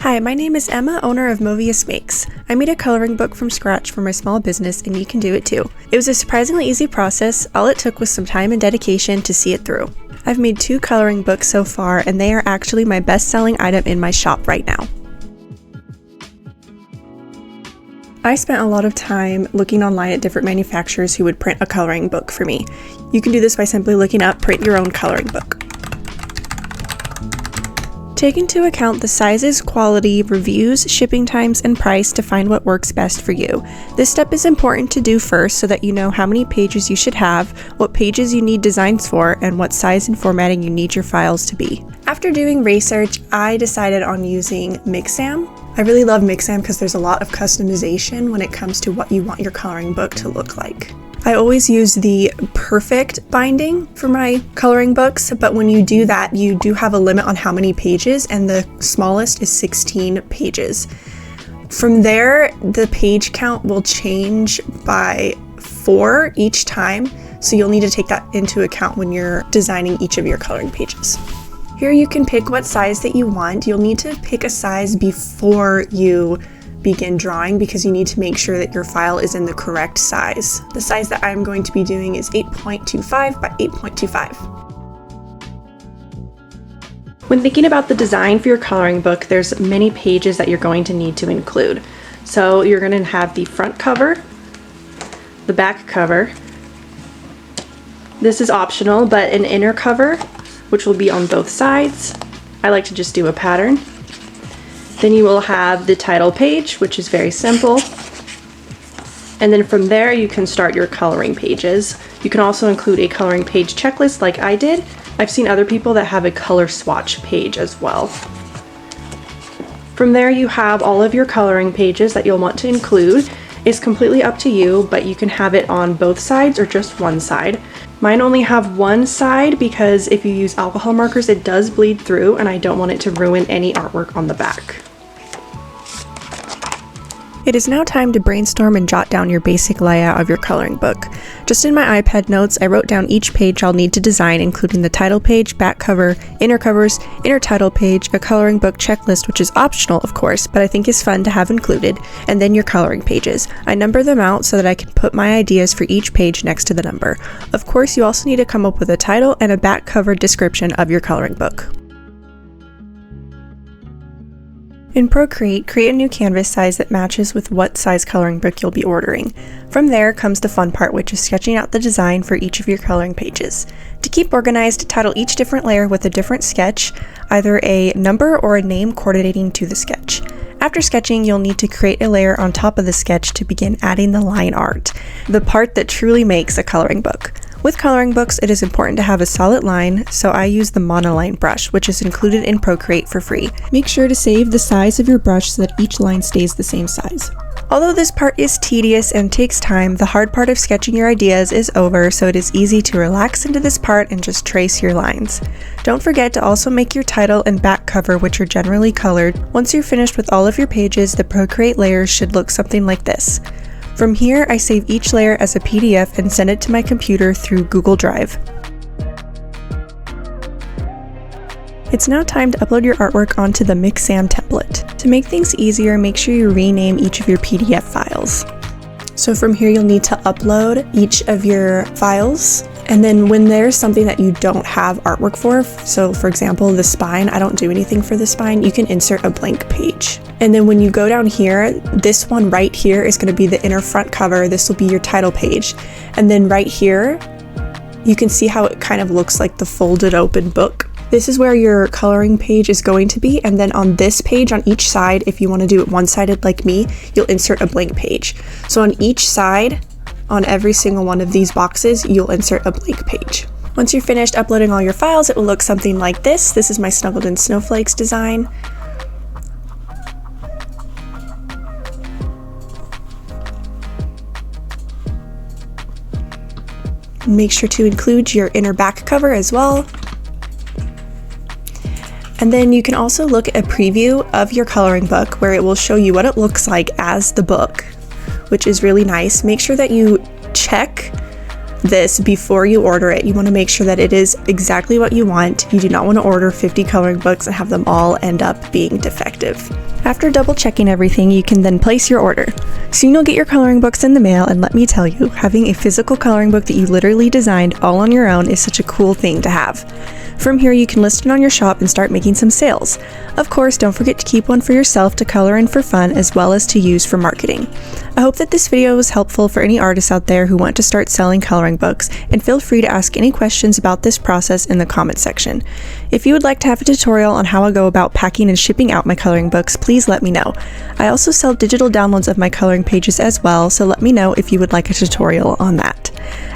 Hi, my name is Emma, owner of MoviusMakes. I made a coloring book from scratch for my small business, and you can do it too. It was a surprisingly easy process. All it took was some time and dedication to see it through. I've made 2 coloring books so far, and they are actually my best-selling item in my shop right now. I spent a lot of time looking online at different manufacturers who would print a coloring book for me. You can do this by simply looking up print your own coloring book. Take into account the sizes, quality, reviews, shipping times, and price to find what works best for you. This step is important to do first so that you know how many pages you should have, what pages you need designs for, and what size and formatting you need your files to be. After doing research, I decided on using Mixam. I really love Mixam because there's a lot of customization when it comes to what you want your coloring book to look like. I always use the perfect binding for my coloring books, but when you do that, you do have a limit on how many pages, and the smallest is 16 pages. From there, the page count will change by 4 each time, so you'll need to take that into account when you're designing each of your coloring pages. Here you can pick what size that you want. You'll need to pick a size before you begin drawing because you need to make sure that your file is in the correct size. The size that I'm going to be doing is 8.25 by 8.25. When thinking about the design for your coloring book, there's many pages that you're going to need to include. So you're going to have the front cover, the back cover. This is optional, but an inner cover, which will be on both sides. I like to just do a pattern. Then you will have the title page, which is very simple. And then from there, you can start your coloring pages. You can also include a coloring page checklist like I did. I've seen other people that have a color swatch page as well. From there, you have all of your coloring pages that you'll want to include. It's completely up to you, but you can have it on both sides or just one side. Mine only have one side because if you use alcohol markers, it does bleed through, and I don't want it to ruin any artwork on the back. It is now time to brainstorm and jot down your basic layout of your coloring book. Just in my iPad notes, I wrote down each page I'll need to design, including the title page, back cover, inner covers, inner title page, a coloring book checklist, which is optional of course, but I think is fun to have included, and then your coloring pages. I number them out so that I can put my ideas for each page next to the number. Of course, you also need to come up with a title and a back cover description of your coloring book. In Procreate, create a new canvas size that matches with what size coloring book you'll be ordering. From there comes the fun part, which is sketching out the design for each of your coloring pages. To keep organized, title each different layer with a different sketch, either a number or a name coordinating to the sketch. After sketching, you'll need to create a layer on top of the sketch to begin adding the line art, the part that truly makes a coloring book. With coloring books, it is important to have a solid line, so I use the monoline brush, which is included in Procreate for free. Make sure to save the size of your brush so that each line stays the same size. Although this part is tedious and takes time, the hard part of sketching your ideas is over, so it is easy to relax into this part and just trace your lines. Don't forget to also make your title and back cover, which are generally colored. Once you're finished with all of your pages, the Procreate layers should look something like this. From here, I save each layer as a PDF and send it to my computer through Google Drive. It's now time to upload your artwork onto the Mixam template. To make things easier, make sure you rename each of your PDF files. So from here, you'll need to upload each of your files. And then when there's something that you don't have artwork for, so for example, the spine, I don't do anything for the spine, you can insert a blank page. And then when you go down here, this one right here is going to be the inner front cover. This will be your title page. And then right here, you can see how it kind of looks like the folded open book. This is where your coloring page is going to be, and then on this page on each side, if you want to do it one-sided like me, you'll insert a blank page. So on each side, on every single one of these boxes, you'll insert a blank page. Once you're finished uploading all your files, it will look something like this. This is my Snuggled in Snowflakes design. Make sure to include your inner back cover as well. And then you can also look at a preview of your coloring book where it will show you what it looks like as the book, which is really nice. Make sure that you check this before you order it. You want to make sure that it is exactly what you want. You do not want to order 50 coloring books and have them all end up being defective. After double checking everything, you can then place your order. Soon you'll get your coloring books in the mail, and let me tell you, having a physical coloring book that you literally designed all on your own is such a cool thing to have. From here, you can list it on your shop and start making some sales. Of course, don't forget to keep one for yourself to color in for fun as well as to use for marketing. I hope that this video was helpful for any artists out there who want to start selling coloring books, and feel free to ask any questions about this process in the comments section. If you would like to have a tutorial on how I go about packing and shipping out my coloring books, please let me know. I also sell digital downloads of my coloring pages as well, so let me know if you would like a tutorial on that.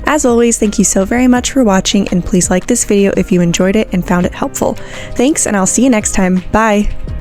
As always, thank you so very much for watching, and please like this video if you enjoyed it and found it helpful. Thanks, and I'll see you next time. Bye!